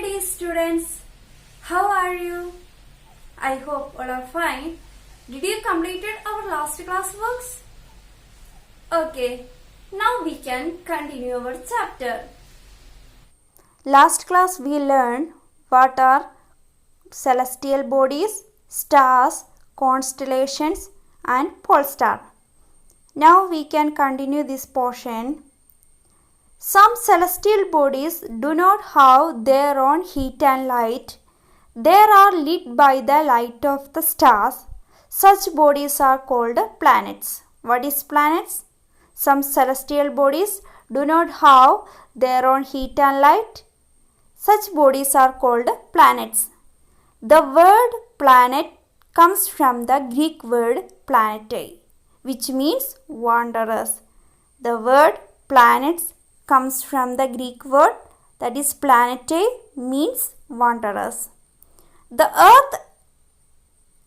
dear students, how are you? I hope all are fine. Did you completed our last class works? Okay, now we can continue our chapter. Last class we learned what are celestial bodies, stars, constellations and pole star. Now we can continue this portion. Some celestial bodies do not have their own heat and light. They are lit by the light of the stars. Such bodies are called planets. What is planets? Some celestial bodies do not have their own heat and light. Such bodies are called planets. The word planet comes from the Greek word planetei, which means wanderers. The word planets comes from the Greek word that is planetei, means wanderers. The earth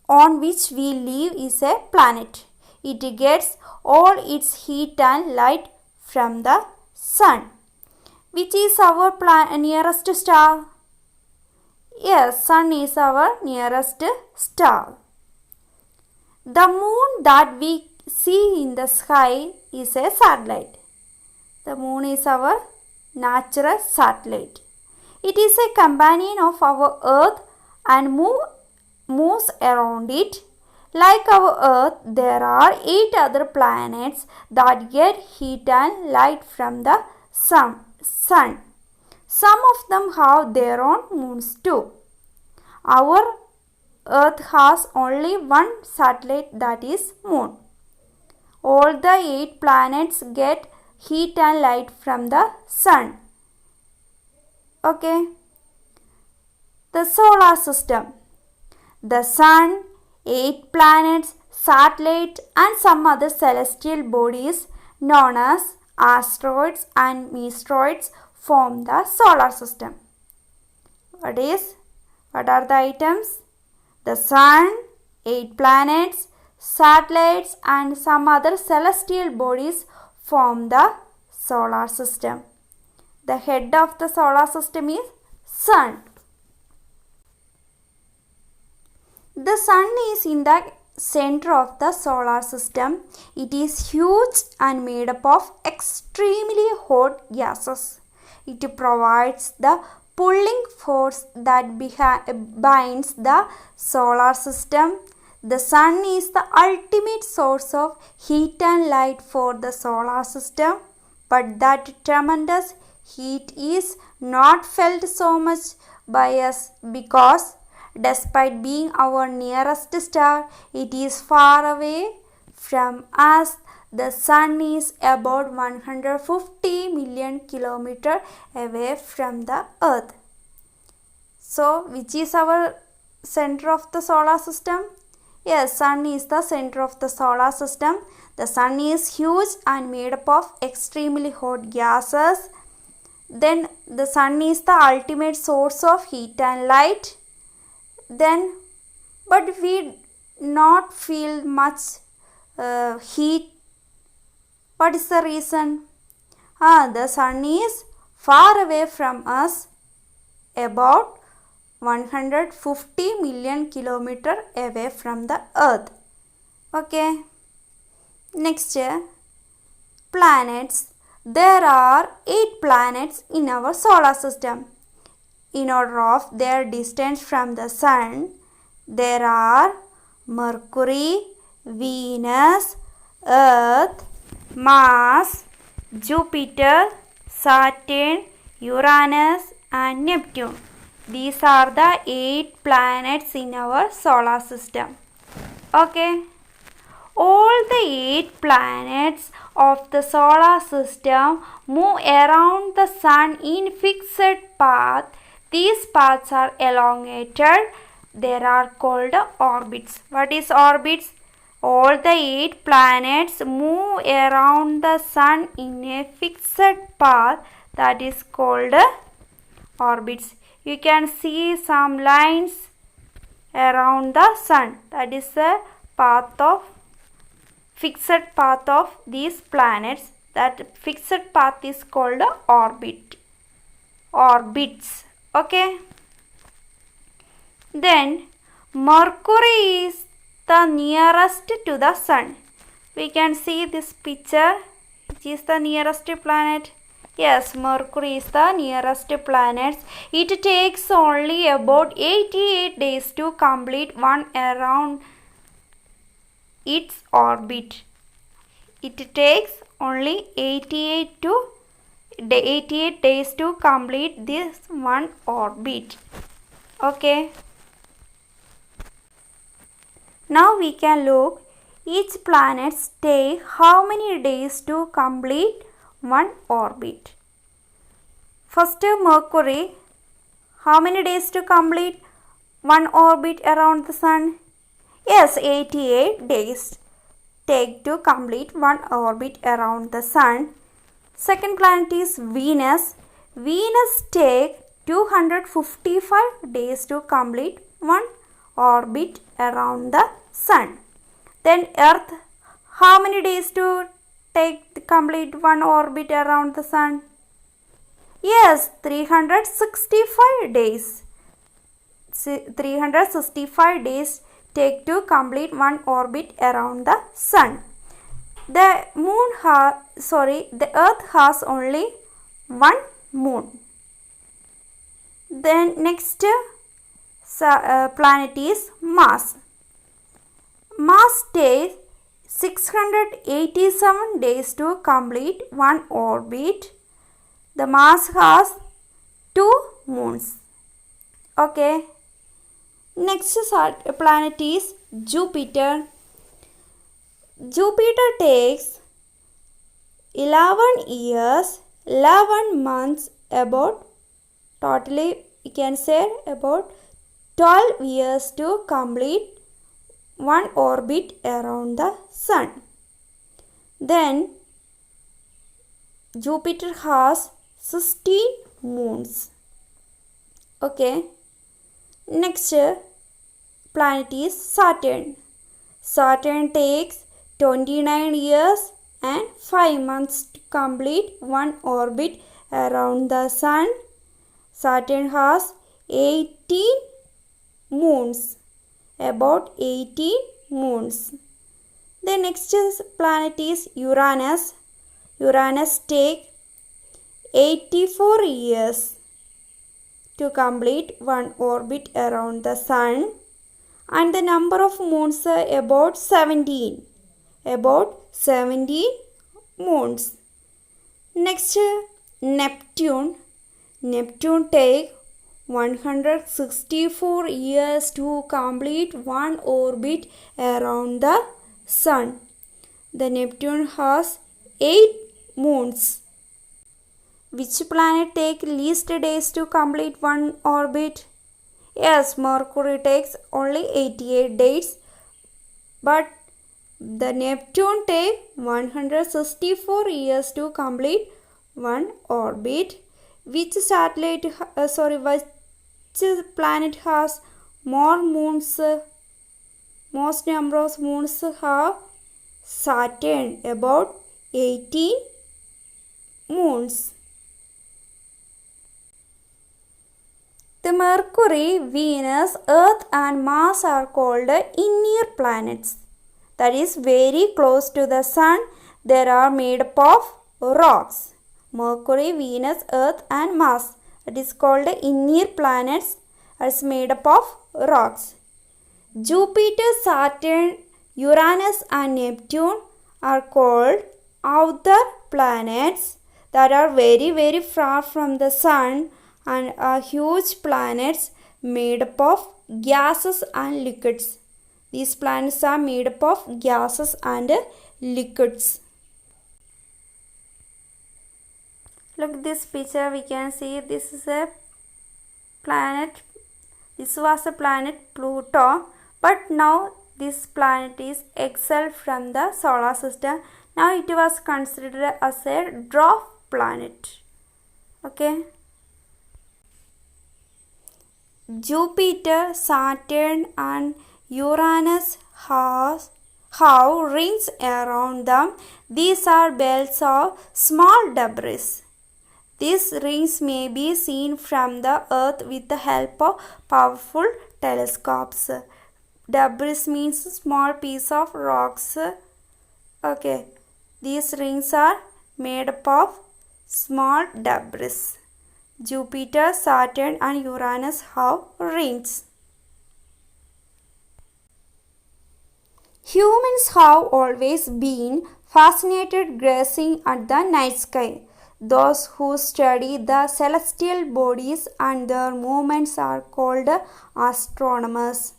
on which we live is a planet. It gets all its heat and light from the sun. Which is our nearest star? Yes, sun is our nearest star. The moon that we see in the sky is a satellite. The moon is our natural satellite. It is a companion of our earth and moves around it. Like our earth, there are 8 other planets that get heat and light from the sun. Some of them have their own moons too. Our earth has only one satellite, that is moon. All the 8 planets get heat and light from the sun. Okay. The solar system. The sun, 8 planets, satellites and some other celestial bodies known as asteroids and meteoroids form the solar system. What are the items? The sun, 8 planets, satellites and some other celestial bodies form the solar system. The head of the solar system is sun. The sun is in the center of the solar system. It is huge and made up of extremely hot gases. It provides the pulling force that binds the solar system. The sun is the ultimate source of heat and light for the solar system, but that tremendous heat is not felt so much by us because despite being our nearest star, it is far away from us. The sun is about 150 million kilometers away from the earth. So, which is our center of the solar system? Yes, sun is the center of the solar system. The sun is huge and made up of extremely hot gases. Then the sun is the ultimate source of heat and light. Then, but we not feel much heat. What is the reason? The sun is far away from us, about 150 million kilometers away from the earth. Okay. Next, planets. There are 8 planets in our solar system. In order of their distance from the sun, there are Mercury, Venus, Earth, Mars, Jupiter, Saturn, Uranus and Neptune. These are the 8 planets in our solar system. Okay. All the 8 planets of the solar system move around the sun in fixed path. These paths are elongated. They are called orbits. What is orbits? All the 8 planets move around the sun in a fixed path, that is called orbits. You can see some lines around the sun. That is the fixed path of these planets. That fixed path is called orbits. Okay. Then Mercury is the nearest to the Sun. We can see this picture. Which is the nearest planet? Yes, Mercury is the nearest planet. It takes only about 88 days to complete one around its orbit. It takes only 88 days to complete this one orbit. Okay. Now we can look each planet take how many days to complete one orbit. First Mercury, how many days to complete one orbit around the Sun? Yes, 88 days take to complete one orbit around the Sun. Second planet is Venus. Venus take 255 days to complete one orbit around the Sun. Then Earth, how many days to complete one orbit around the Sun? Yes, 365 days. 365 days take to complete one orbit around the Sun. The Earth has only one moon. Then next planet is Mars. Mars takes 687 days to complete one orbit. The Mars has 2 moons. Okay. Next planet is Jupiter. Jupiter takes 11 years, 11 months, about totally we can say about 12 years to complete one orbit around the Sun. Then Jupiter has 16 moons. Okay. Next planet is Saturn. Saturn takes 29 years and 5 months to complete one orbit around the Sun. Saturn has 18 moons. About 18 moons. The next planet is Uranus. Uranus takes 84 years to complete one orbit around the Sun, and the number of moons are about 17. About 17 moons. Next, Neptune. Neptune takes 164 years to complete one orbit around the Sun. The Neptune has 8 moons. Which planet takes least days to complete one orbit? Yes, Mercury takes only 88 days, but the Neptune takes 164 years to complete one orbit. Which planet has more moons? Most number of moons have Saturn, about 18 moons. The Mercury, Venus, Earth and Mars are called inner planets. That is very close to the Sun. They are made up of rocks. Mercury, Venus, Earth and Mars. That is called inner planets. It's made up of rocks. Jupiter, Saturn, Uranus and Neptune are called outer planets that are very far from the Sun and are huge planets made up of gases and liquids. These planets are made up of gases and liquids. Look at this picture, we can see this is a planet. This was a planet Pluto, but now this planet is exiled from the solar system. Now it was considered as a dwarf planet. Okay. Jupiter, Saturn and Uranus have rings around them. These are belts of small debris. These rings may be seen from the earth with the help of powerful telescopes. Debris means small piece of rocks. Okay, these rings are made up of small debris. Jupiter, Saturn and Uranus have rings. Humans have always been fascinated gazing at the night sky. Those who study the celestial bodies and their movements are called astronomers.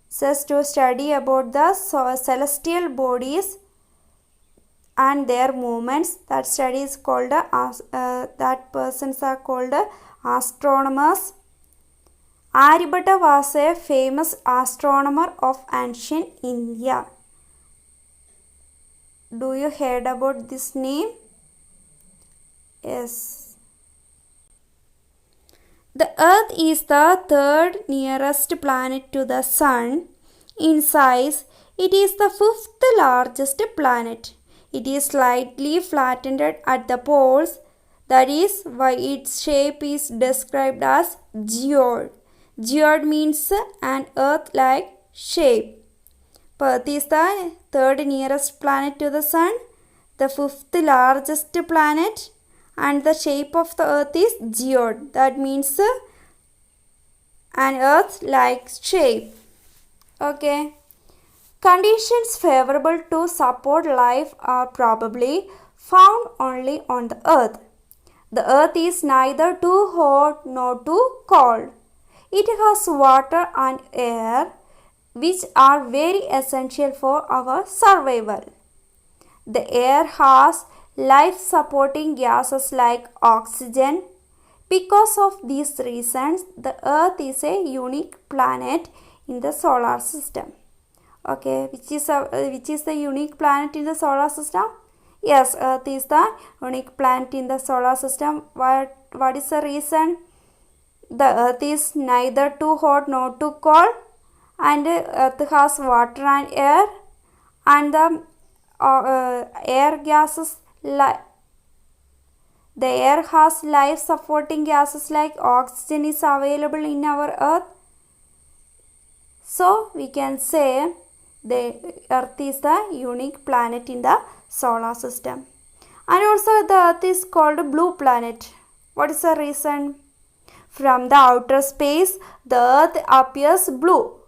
Says to study about the celestial bodies and their movements, that study is called that persons are called astronomers. Aryabhatta was a famous astronomer of ancient India. Do you heard about this name? Yes. The Earth is the third nearest planet to the Sun. In size, it is the fifth largest planet. It is slightly flattened at the poles. That is why its shape is described as geode. Geode means an Earth-like shape. Earth is the third nearest planet to the Sun, the fifth largest planet, and the shape of the Earth is geode. That means an Earth-like shape. Okay. Conditions favorable to support life are probably found only on the Earth. The Earth is neither too hot nor too cold. It has water and air, which are very essential for our survival. The air has life-supporting gases like oxygen. Because of these reasons, the Earth is a unique planet in the solar system. Okay, which is the unique planet in the solar system? Yes, Earth is the unique planet in the solar system. What is the reason? The Earth is neither too hot nor too cold, and Earth has water and air, and the air gases the air has life supporting gases like oxygen is available in our Earth. So we can say the Earth is the unique planet in the solar system. And also the Earth is called blue planet. What is the reason? From the outer space, the Earth appears blue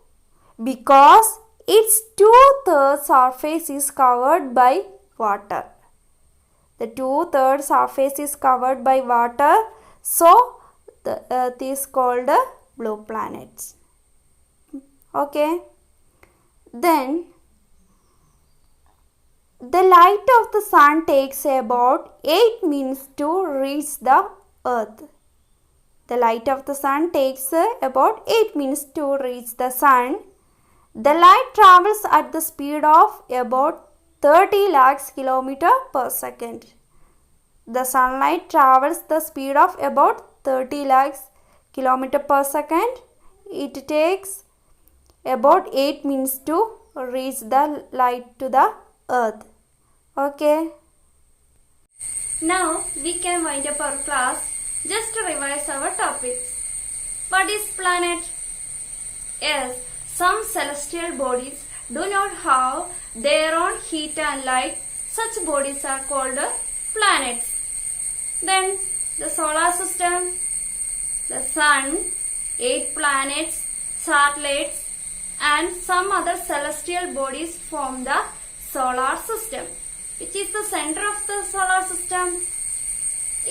because its 2/3 surface is covered by water. The 2/3 surface is covered by water, so the Earth is called blue planet. Okay. Then the light of the sun takes about 8 minutes to reach the Earth. The light of the sun takes about 8 minutes to reach the sun. The light travels at the speed of about 30 lakhs km per second. The sunlight travels the speed of about 30 lakhs km per second. It takes about 8 minutes to reach the light to the Earth. Okay. Now we can wind up our class. Just to revise our topics. What is planet? Yes, some celestial bodies do not have their own heat and light. Such bodies are called planets. Then the solar system, the sun, 8 planets, satellites and some other celestial bodies form the solar system. Which is the center of the solar system?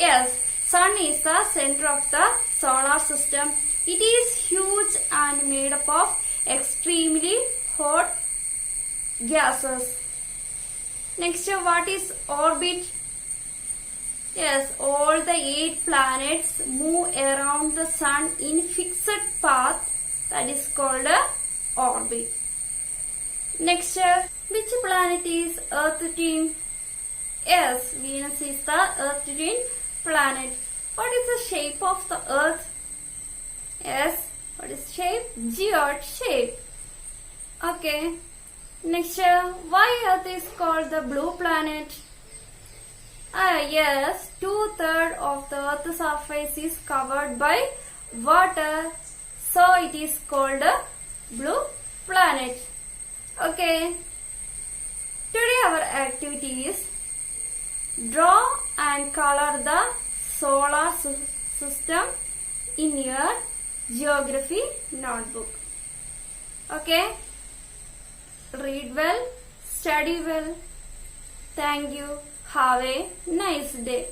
Yes, Sun is the center of the solar system. It is huge and made up of extremely hot gases. Next, what is orbit? Yes, all the 8 planets move around the sun in fixed path, that is called orbit. Next, which planet is Earth twin? Yes, Venus is the Earth twin planet. What is the shape of the Earth? Yes, what is shape? Geode shape. Okay. Next, why Earth is called the blue planet? Yes, 2/3 of the Earth's surface is covered by water, so it is called a blue planet. Okay. Today our activity is draw and color the solar system in your geography notebook. Okay. Read well, study well. Thank you. Have a nice day.